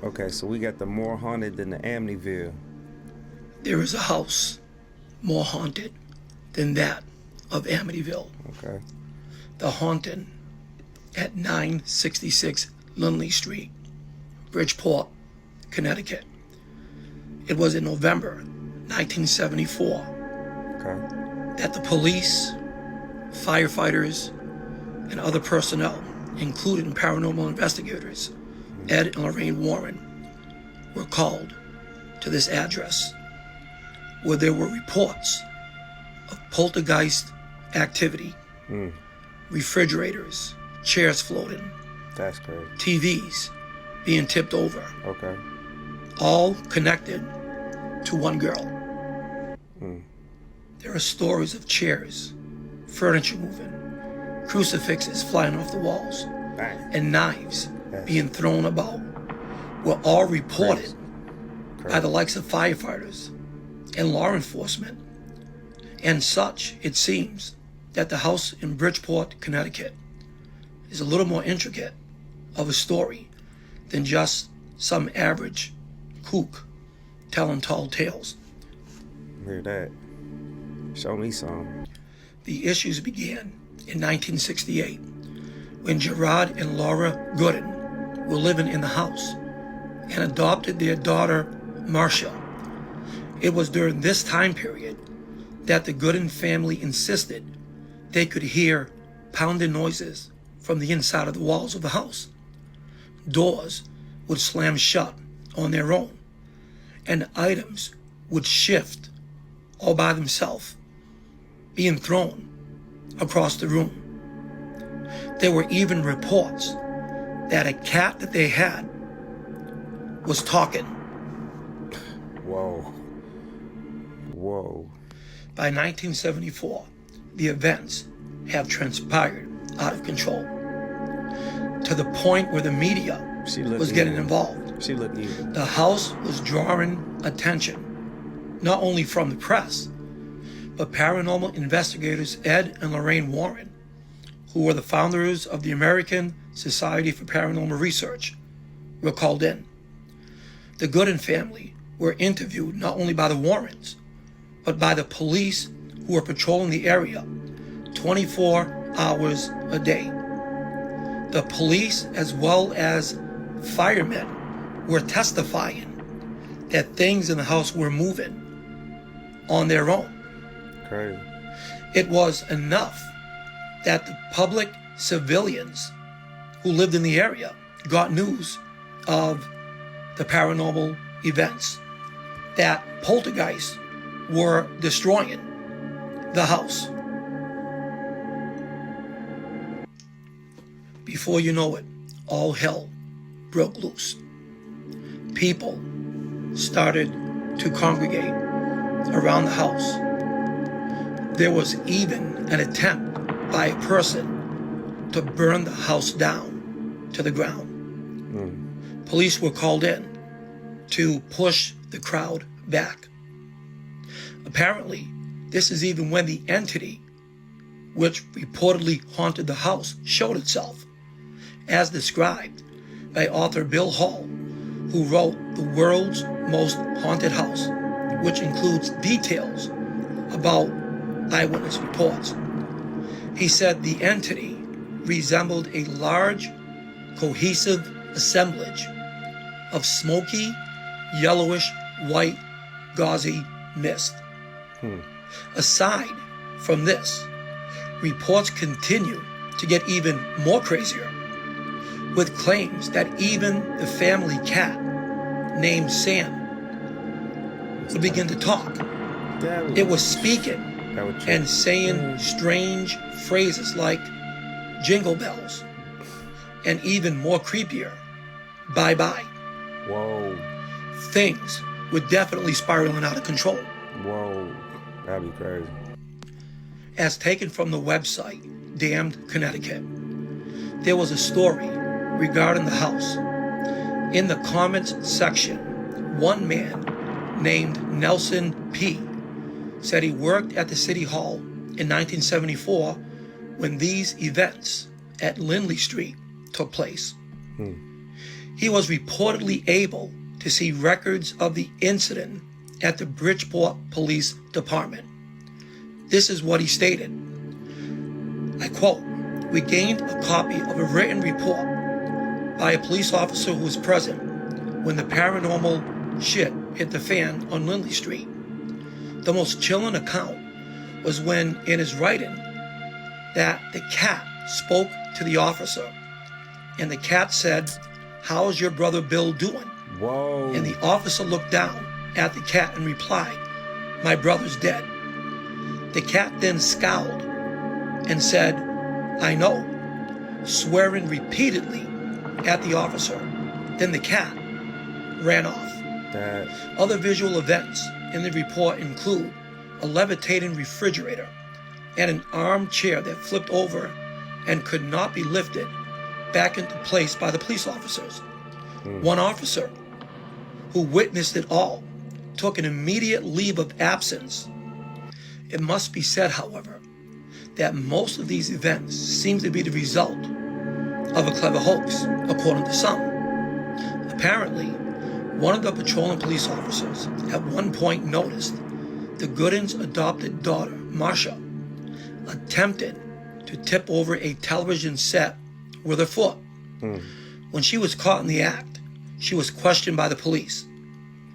Okay, so we got the more haunted than the Amityville. There is a house more haunted than that of Amityville. Okay. The haunting at 966 Lindley Street, Bridgeport, Connecticut. It was in November 1974 Okay. that the police, firefighters, and other personnel, including paranormal investigators, Ed and Lorraine Warren, were called to this address where there were reports of poltergeist activity, refrigerators, chairs floating, That's crazy. TVs being tipped over, Okay. all connected to one girl. There are stories of chairs, furniture moving, crucifixes flying off the walls, Bang. and knives Yes. being thrown about were all reported Crazy. by the likes of firefighters and law enforcement. And such, it seems, that the house in Bridgeport, Connecticut is a little more intricate of a story than just some average kook telling tall tales. Hear that. Show me some. The issues began in 1968 when Gerard and Laura Gooden were living in the house and adopted their daughter, Marcia. It was during this time period that the Gooden family insisted they could hear pounding noises from the inside of the walls of the house. Doors would slam shut on their own, and items would shift all by themselves, being thrown across the room. There were even reports that a cat that they had was talking. Whoa. Whoa. By 1974, the events have transpired out of control to the point where the media was getting involved. She looked evil. The house was drawing attention, not only from the press, but paranormal investigators Ed and Lorraine Warren, who were the founders of the American Society for Paranormal Research, were called in. The Gooden family were interviewed not only by the Warrens, but by the police who were patrolling the area 24 hours a day. The police, as well as firemen, were testifying that things in the house were moving on their own. Crazy. It was enough that the public civilians who lived in the area got news of the paranormal events, that poltergeists were destroying the house. Before you know it, all hell broke loose. People started to congregate around the house. There was even an attempt by a person to burn the house down to the ground. Police were called in to push the crowd back. Apparently, this is even when the entity which reportedly haunted the house showed itself, as described by author Bill Hall, who wrote The World's Most Haunted House, which includes details about eyewitness reports. He said the entity resembled a large, cohesive assemblage of smoky, yellowish, white, gauzy mist. Aside from this, reports continue to get even more crazier, with claims that even the family cat, named Sam, would begin to talk. It was speaking and saying strange phrases like jingle bells, and even more creepier, bye-bye. Whoa. Things were definitely spiraling out of control. Whoa. That'd be crazy. As taken from the website Damned Connecticut, there was a story regarding the house. In the comments section, one man named Nelson P. said he worked at the City Hall in 1974 when these events at Lindley Street took place. He was reportedly able to see records of the incident at the Bridgeport Police Department. This is what he stated. I quote, "We gained a copy of a written report by a police officer who was present when the paranormal shit hit the fan on Lindley Street. The most chilling account was when, in his writing, that the cat spoke to the officer, and the cat said, 'How's your brother Bill doing?' Whoa. And the officer looked down at the cat and replied, 'My brother's dead.' The cat then scowled and said, 'I know,' swearing repeatedly at the officer. Then the cat ran off." That. Other visual events in the report include a levitating refrigerator and an armchair that flipped over and could not be lifted back into place by the police officers. One officer who witnessed it all took an immediate leave of absence. It must be said, however, that most of these events seem to be the result of a clever hoax, according to some. Apparently, one of the patrolling police officers at one point noticed the Goodins' adopted daughter, Marcia, attempted to tip over a television set with her foot. When she was caught in the act, she was questioned by the police,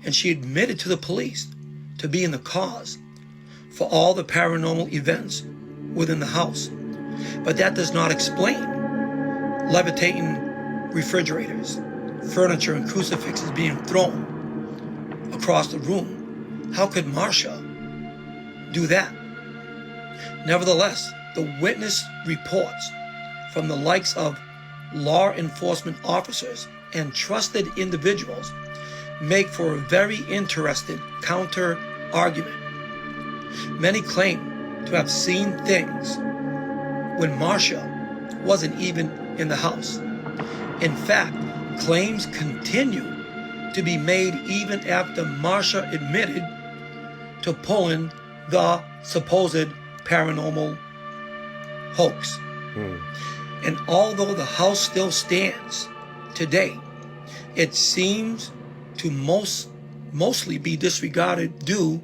and she admitted to the police to be in the cause for all the paranormal events within the house. But that does not explain levitating refrigerators, furniture, and crucifixes being thrown across the room. How could Marcia do that? Nevertheless, the witness reports from the likes of law enforcement officers and trusted individuals make for a very interesting counter-argument. Many claim to have seen things when Marcia wasn't even in the house. In fact, claims continue to be made even after Marcia admitted to pulling the supposed paranormal hoax. And although the house still stands today, it seems to mostly be disregarded due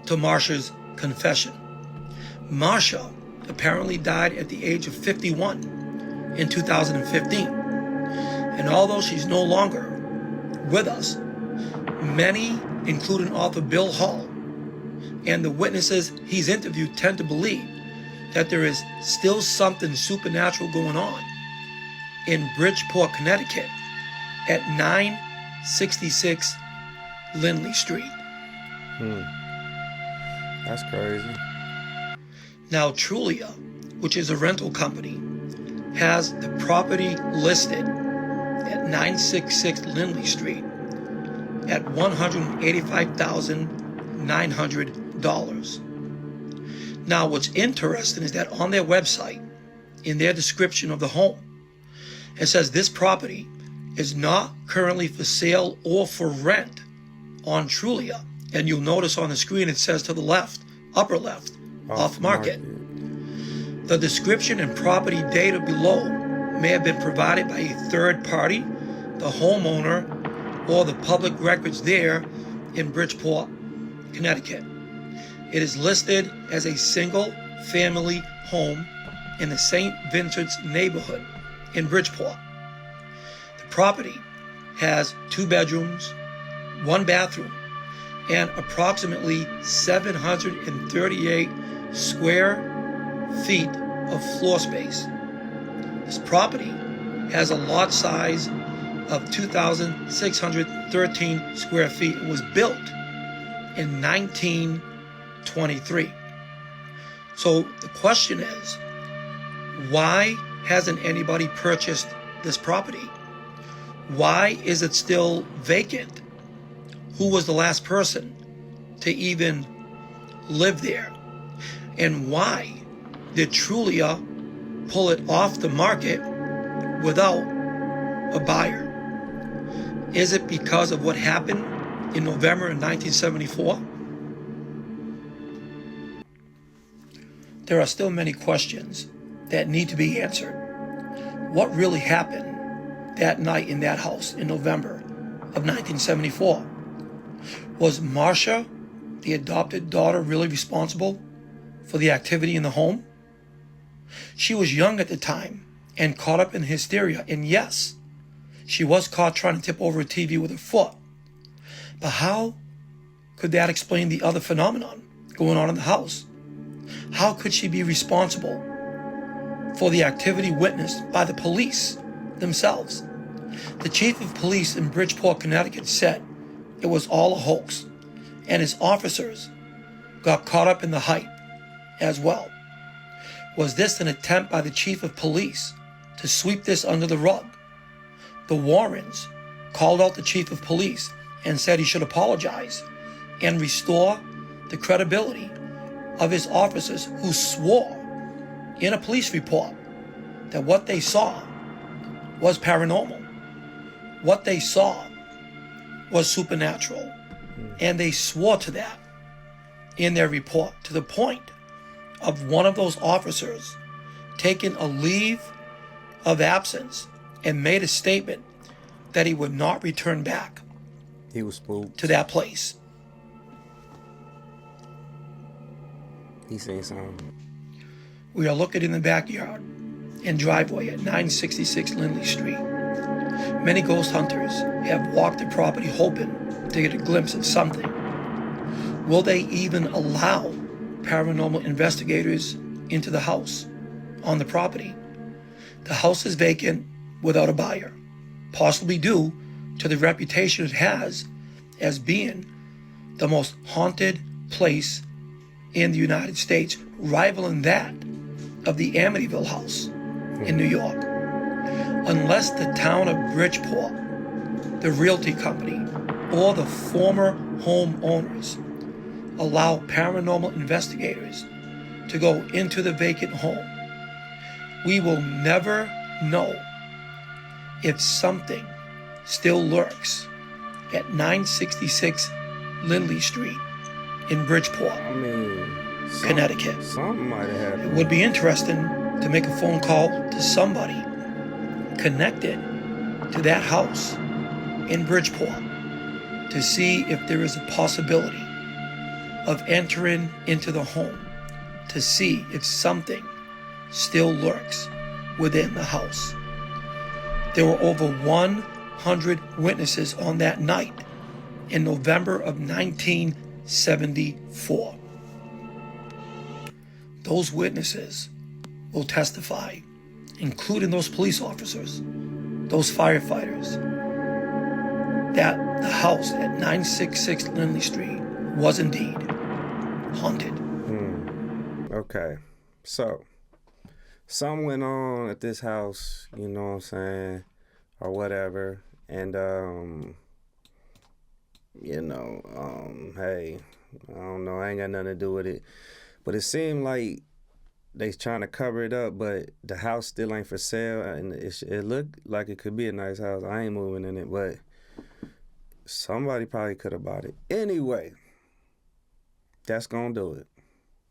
to Marcia's confession. Marcia apparently died at the age of 51 in 2015. And although she's no longer with us, many, including author Bill Hall and the witnesses he's interviewed, tend to believe that there is still something supernatural going on in Bridgeport, Connecticut at 966 Lindley Street. That's crazy. Now, Trulia, which is a rental company, has the property listed at 966 Lindley Street at $185,900. Now, what's interesting is that on their website, in their description of the home, it says this property is not currently for sale or for rent on Trulia. And you'll notice on the screen it says to the left, upper left, off market. The description and property data below may have been provided by a third party, the homeowner, or the public records there in Bridgeport, Connecticut. It is listed as a single-family home in the St. Vincent's neighborhood in Bridgeport. The property has 2 bedrooms, 1 bathroom, and approximately 738 square feet of floor space. This property has a lot size of 2,613 square feet and was built in 1923. So the question is, why hasn't anybody purchased this property? Why is it still vacant? Who was the last person to even live there? And why did Trulia pull it off the market without a buyer? Is it because of what happened in November of 1974? There are still many questions that need to be answered. What really happened that night in that house in November of 1974. Was Marcia, the adopted daughter, really responsible for the activity in the home? She was young at the time and caught up in hysteria, and yes, she was caught trying to tip over a TV with her foot. But how could that explain the other phenomenon going on in the house? How could she be responsible for the activity witnessed by the police themselves? The chief of police in Bridgeport, Connecticut said it was all a hoax, and his officers got caught up in the hype as well. Was this an attempt by the chief of police to sweep this under the rug? The Warrens called out the chief of police and said he should apologize and restore the credibility of his officers, who swore in a police report that what they saw was paranormal. What they saw was supernatural. And they swore to that in their report, to the point of one of those officers taking a leave of absence and made a statement that he would not return back. He was spooked. To that place. He seen something. We are looking in the backyard and driveway at 966 Lindley Street. Many ghost hunters have walked the property hoping to get a glimpse of something. Will they even allow paranormal investigators into the house on the property? The house is vacant without a buyer, possibly due to the reputation it has as being the most haunted place in the United States, rivaling that of the Amityville house in New York. Unless the town of Bridgeport, the realty company, or the former homeowners allow paranormal investigators to go into the vacant home, we will never know if something still lurks at 966 Lindley Street in Bridgeport, Connecticut. Something might have happened. It would be interesting to make a phone call to somebody connected to that house in Bridgeport to see if there is a possibility of entering into the home to see if something still lurks within the house. There were over 100 witnesses on that night in November of 1974. Those witnesses will testify, including those police officers, those firefighters, that the house at 966 Lindley Street was indeed haunted. Okay, so something went on at this house, you know what I'm saying, or whatever, and hey, I don't know, I ain't got nothing to do with it, but it seemed like they trying to cover it up, but the house still ain't for sale, and it looked like it could be a nice house. I ain't moving in it, but somebody probably could have bought it. Anyway, that's gonna do it.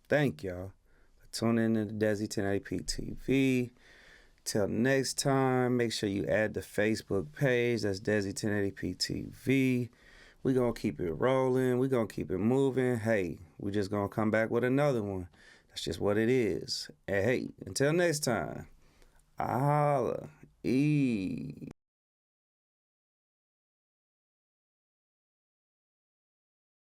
Thank y'all for tuning in to Desi 1080p TV. Till next time, make sure you add the Facebook page. That's Desi 1080p TV. We gonna keep it rolling. We gonna keep it moving. Hey, we just gonna come back with another one. That's just what it is. And hey, until next time, I holla.